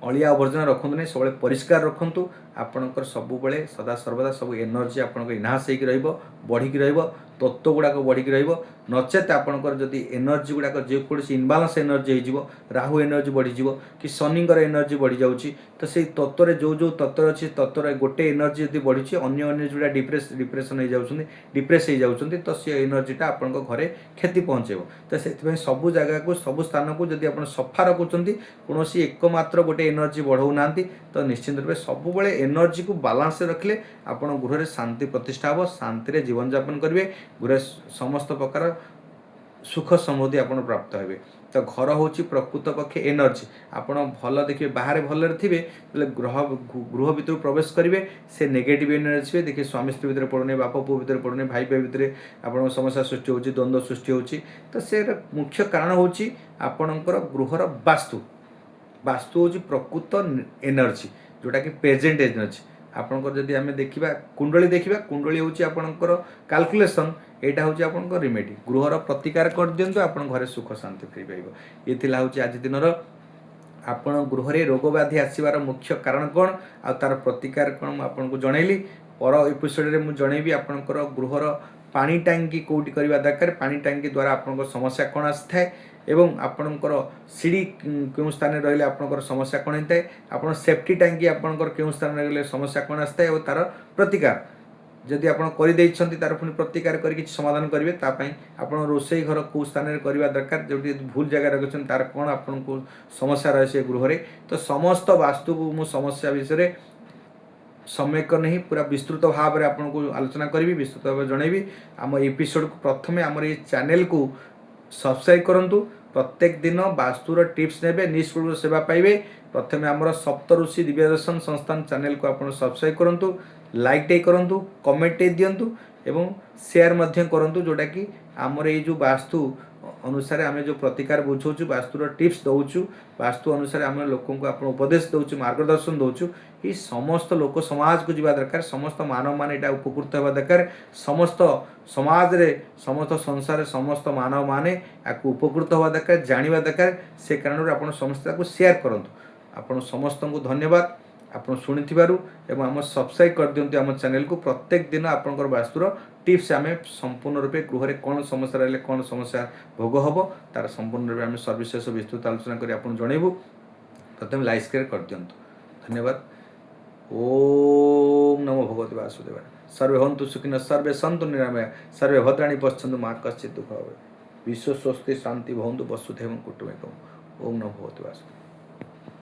ଅଳିଆ ଆବର୍ଜନା ରଖନ୍ତୁ ନାହିଁ, ସବୁବେଳେ ପରିଷ୍କାର ରଖନ୍ତୁ। ଆପଣଙ୍କର ସବୁବେଳେ ସଦାସର୍ବଦା ସବୁ ଏନର୍ଜି ଆପଣଙ୍କ ଇନହାନ୍ସ ହେଇକି ରହିବ, ବଢ଼ିକି ରହିବ, ତତ୍ତ୍ୱ ଗୁଡ଼ାକ ବଢ଼ିକି ରହିବ। ନଚେତ୍ ଆପଣଙ୍କର ଯଦି ଏନର୍ଜି ଗୁଡ଼ାକ ଯେକୌଣସି ଇନବାଲାନ୍ସ ଏନର୍ଜି ହେଇଯିବ, ରାହୁ ଏନର୍ଜି ବଢ଼ିଯିବ କି ଶନିଙ୍କର ଏନର୍ଜି ବଢ଼ିଯାଉଛି, ତ ସେଇ ତତ୍ତ୍ୱରେ ଯେଉଁ ତତ୍ତ୍ୱ ଅଛି ତତ୍ତ୍ୱରେ ଗୋଟେ ଏନର୍ଜି ଯଦି ବଢ଼ିଛି ଅନ୍ୟ ଏନର୍ଜି ଗୁଡ଼ା ଡିପ୍ରେସନ୍ ହେଇଯାଉଛନ୍ତି, ଡିପ୍ରେସ୍ ହେଇଯାଉଛନ୍ତି, ତ ସେ ଏନର୍ଜିଟା ଆପଣଙ୍କ ଘରେ କ୍ଷତି ପହଞ୍ଚାଇବ। ତ ସେଥିପାଇଁ ସବୁ ଜାଗାକୁ ସବୁ ସ୍ଥାନକୁ ଯଦି ଆପଣ ସଫା ରଖୁଛନ୍ତି, କୌଣସି ଏକମାତ୍ର ଗୋଟେ ଏନର୍ଜି ବଢ଼ାଉନାହାନ୍ତି, ତ ନିଶ୍ଚିନ୍ତ ରୂପେ ସବୁବେଳେ ଏନର୍ଜିକୁ ବାଲାନ୍ସରେ ରଖିଲେ ଆପଣ ଗୃହରେ ଶାନ୍ତି ପ୍ରତିଷ୍ଠା ହେବ, ଶାନ୍ତିରେ ଜୀବନଯାପନ କରିବେ, ଗୃହରେ ସମସ୍ତ ପ୍ରକାର ସୁଖ ସମୃଦ୍ଧି ଆପଣ ପ୍ରାପ୍ତ ହେବେ। ତ ଘର ହେଉଛି ପ୍ରକୃତ ପକ୍ଷେ ଏନର୍ଜି। ଆପଣ ଭଲ ଦେଖିବେ ବାହାରେ ଭଲରେ ଥିବେ, ତାହେଲେ ଗୃହ ଭିତରକୁ ପ୍ରବେଶ କରିବେ, ସେ ନେଗେଟିଭ୍ ଏନର୍ଜି ଥିବେ, ଦେଖିବେ ସ୍ୱାମୀ ସ୍ତ୍ରୀ ଭିତରେ ପଡ଼ୁନି, ବାପ ପୁଅ ଭିତରେ ପଡ଼ୁନି, ଭାଇ ଭାଇ ଭିତରେ ଆପଣଙ୍କ ସମସ୍ୟା ସୃଷ୍ଟି ହେଉଛି, ଦ୍ୱନ୍ଦ୍ୱ ସୃଷ୍ଟି ହେଉଛି। ତ ସେ ମୁଖ୍ୟ କାରଣ ହେଉଛି ଆପଣଙ୍କର ଗୃହର ବାସ୍ତୁ। ବାସ୍ତୁ ହେଉଛି ପ୍ରକୃତ ଏନର୍ଜି, ଯେଉଁଟାକି ପ୍ରେଜେଣ୍ଟ ଏନର୍ଜି। ଆପଣଙ୍କର ଯଦି ଆମେ ଦେଖିବା କୁଣ୍ଡଳୀ ଦେଖିବା, କୁଣ୍ଡଳୀ ହେଉଛି ଆପଣଙ୍କର କାଲକୁଲେସନ୍, ଏଇଟା ହେଉଛି ଆପଣଙ୍କ ରିମେଡ଼ି। ଗୃହର ପ୍ରତିକାର କରିଦିଅନ୍ତୁ, ଆପଣଙ୍କ ଘରେ ସୁଖ ଶାନ୍ତି ଫ୍ରି ପାଇବ। ଏ ଥିଲା ହେଉଛି ଆଜି ଦିନର ଆପଣ ଗୃହରେ ରୋଗ ବ୍ୟାଧି ଆସିବାର ମୁଖ୍ୟ କାରଣ କ'ଣ ଆଉ ତା'ର ପ୍ରତିକାର କ'ଣ ମୁଁ ଆପଣଙ୍କୁ ଜଣାଇଲି। ପର ଏପିସୋଡ଼ରେ ମୁଁ ଜଣାଇବି ଆପଣଙ୍କର ଗୃହର ପାଣି ଟାଙ୍କି କେଉଁଠି କରିବା ଦରକାର, ପାଣି ଟାଙ୍କି ଦ୍ୱାରା ଆପଣଙ୍କ ସମସ୍ୟା କ'ଣ ଆସିଥାଏ ଏବଂ ଆପଣଙ୍କର ସିଡ଼ି କେଉଁ ସ୍ଥାନରେ ରହିଲେ ଆପଣଙ୍କର ସମସ୍ୟା କ'ଣ ହେଇଥାଏ, ଆପଣ ସେଫ୍ଟି ଟାଙ୍କି ଆପଣଙ୍କର କେଉଁ ସ୍ଥାନରେ ରହିଲେ ସମସ୍ୟା କ'ଣ ଆସିଥାଏ ଓ ତା'ର ପ୍ରତିକାର ଯଦି ଆପଣ କରିଦେଇଛନ୍ତି ତା'ର ପୁଣି ପ୍ରତିକାର କରି କିଛି ସମାଧାନ କରିବେ। ତା ପାଇଁ ଆପଣ ରୋଷେଇ ଘର କେଉଁ ସ୍ଥାନରେ କରିବା ଦରକାର, ଯେଉଁଠି ଭୁଲ ଜାଗାରେ ରଖିଛନ୍ତି ତା'ର କ'ଣ ଆପଣଙ୍କୁ ସମସ୍ୟା ରହେ ସେ ଗୃହରେ, ତ ସମସ୍ତ ବାସ୍ତୁକୁ ମୁଁ ସମସ୍ୟା ବିଷୟରେ ସମୟକୁ ନେଇ ପୁରା ବିସ୍ତୃତ ଭାବରେ ଆପଣଙ୍କୁ ଆଲୋଚନା କରିବି, ବିସ୍ତୃତ ଭାବରେ ଜଣାଇବି। ଆମ ଏପିସୋଡ଼କୁ ପ୍ରଥମେ ଆମର ଏଇ ଚ୍ୟାନେଲକୁ ସବସ୍କ୍ରାଇବ୍ କରନ୍ତୁ, प्रत्येक दिन वास्तुर टिप्स नेबे निःशुल्क सेवा पाइबे। प्रथमे आमर सप्तऋषि दिव्यदर्शन संस्थान चैनल को आपण सब्सक्राइब करंतु, लाइक टे करंतु, कमेंट टे दियंतु एवं शेयर मध्य करंतु, जोटा कि आमर ये जो वास्तु अनुसार आम जो प्रतिकार बुझाऊँ, वास्तुर टिप्स दौचु, वास्तु अनुसार आम लोक को आप उपदेश दौचु, मार्गदर्शन दौचु, ये समस्त लोक समाज को जीवा दरकार, समस्त मानव मान यहाँ उपकृत होगा दरकार, समस्त समाज रे समस्त संसार समस्त मानव माने या उपकृत होगा दरकार, जानिबा दरकार। से कारण आप समस्त शेयर करंतु। आपण समस्त को धन्यवाद आप शुणिथिबारु एवं आम सब्सक्राइब कर दियंतु आम चैनल को। प्रत्येक दिन आपनकर वास्तुर टिप्स आम संपूर्ण रूपे गृह कौन समस्या रहे कौन समस्या भोग हम तार संपूर्ण रूपे आम सर्विशेष विस्तृत आलोचना कर जनइबू। प्रथम लाइक शेयर कर दियंतु। धन्यवाद। ओम नमो भगवते वासुदेवाय। सर्वे हन्तु सुखिनः, सर्वे सन्तु निरामया, सर्वे भद्राणि पश्यन्तु मा कश्चित् दुःखं भवेत्। विश्व स्वस्ति शांति भवन्तु वसुधैवं कुटुम्बकम्। ओम नमो भगवते वासुदेवाय।